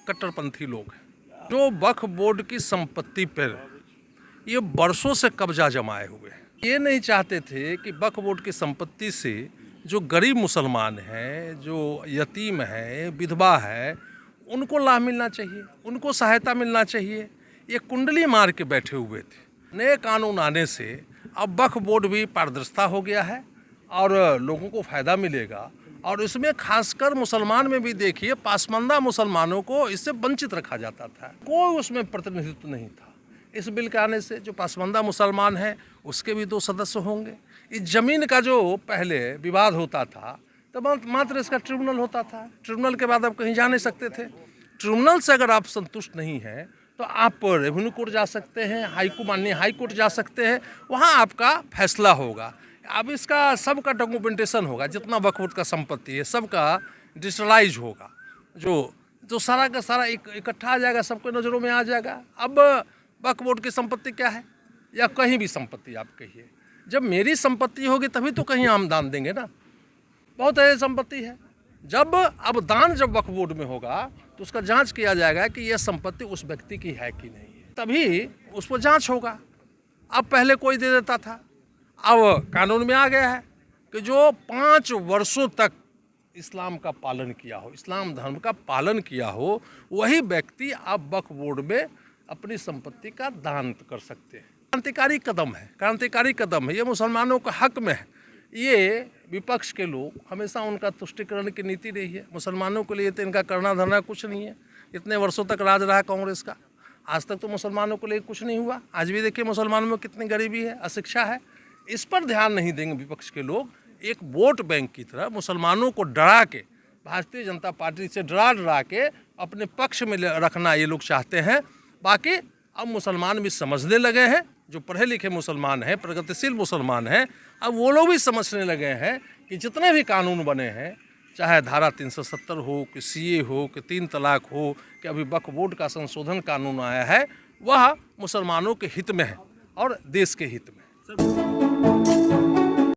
कट्टरपंथी लोग हैं जो वक्फ बोर्ड की संपत्ति पर ये बरसों से कब्जा जमाए हुए हैं। ये नहीं चाहते थे कि वक्फ बोर्ड की संपत्ति से जो गरीब मुसलमान हैं, जो यतीम है, विधवा है, उनको लाभ मिलना चाहिए, उनको सहायता मिलना चाहिए। ये कुंडली मार के बैठे हुए थे। नए कानून आने से अब वक्फ बोर्ड भी पारदर्शिता हो गया है और लोगों को फ़ायदा मिलेगा। और इसमें खासकर मुसलमान में भी देखिए, पासमानदा मुसलमानों को इससे वंचित रखा जाता था, कोई उसमें प्रतिनिधित्व नहीं था। इस बिल के आने से जो पासमानदा मुसलमान है उसके भी 2 सदस्य होंगे। इस ज़मीन का जो पहले विवाद होता था तो मात्र इसका ट्रिब्यूनल होता था। ट्रिब्यूनल के बाद आप कहीं जा नहीं सकते थे। ट्रिब्यूनल से अगर आप संतुष्ट नहीं हैं तो आप रेवेन्यू कोर्ट जा सकते हैं, माननीय हाई कोर्ट जा सकते हैं, वहाँ आपका फैसला होगा। अब इसका सबका डॉक्यूमेंटेशन होगा, जितना वक्फ बोर्ड का संपत्ति है सबका डिजिटलाइज होगा, जो सारा का सारा इकट्ठा आ जाएगा, सबके नज़रों में आ जाएगा। अब वक्फ बोर्ड की संपत्ति क्या है या कहीं भी संपत्ति आप कहिए, जब मेरी संपत्ति होगी तभी तो कहीं हम दान देंगे ना। बहुत ऐसी संपत्ति है अब दान जब वक्फ बोर्ड में होगा तो उसका जांच किया जाएगा कि यह संपत्ति उस व्यक्ति की है कि नहीं है, तभी उस पर जांच होगा। अब पहले कोई दे देता था, अब कानून में आ गया है कि जो 5 वर्षों तक इस्लाम का पालन किया हो, इस्लाम धर्म का पालन किया हो, वही व्यक्ति अब वक्फ बोर्ड में अपनी संपत्ति का दान कर सकते हैं। क्रांतिकारी कदम है, ये मुसलमानों का हक में है। ये विपक्ष के लोग हमेशा उनका तुष्टिकरण की नीति रही है। मुसलमानों के लिए तो इनका करना धरना कुछ नहीं है। इतने वर्षों तक राज रहा कांग्रेस का, आज तक तो मुसलमानों के लिए कुछ नहीं हुआ। आज भी देखिए मुसलमानों में कितनी गरीबी है, अशिक्षा है। इस पर ध्यान नहीं देंगे विपक्ष के लोग। एक वोट बैंक की तरह मुसलमानों को डरा के, भारतीय जनता पार्टी से डरा के अपने पक्ष में रखना ये लोग चाहते हैं। बाकी अब मुसलमान भी समझने लगे हैं, जो पढ़े लिखे मुसलमान हैं, प्रगतिशील मुसलमान हैं, अब वो लोग भी समझने लगे हैं कि जितने भी कानून बने हैं, चाहे धारा 370 हो, कि सीए हो, कि 3 तलाक हो, कि अभी वक्फ बोर्ड का संशोधन कानून आया है, वह मुसलमानों के हित में है और देश के हित में।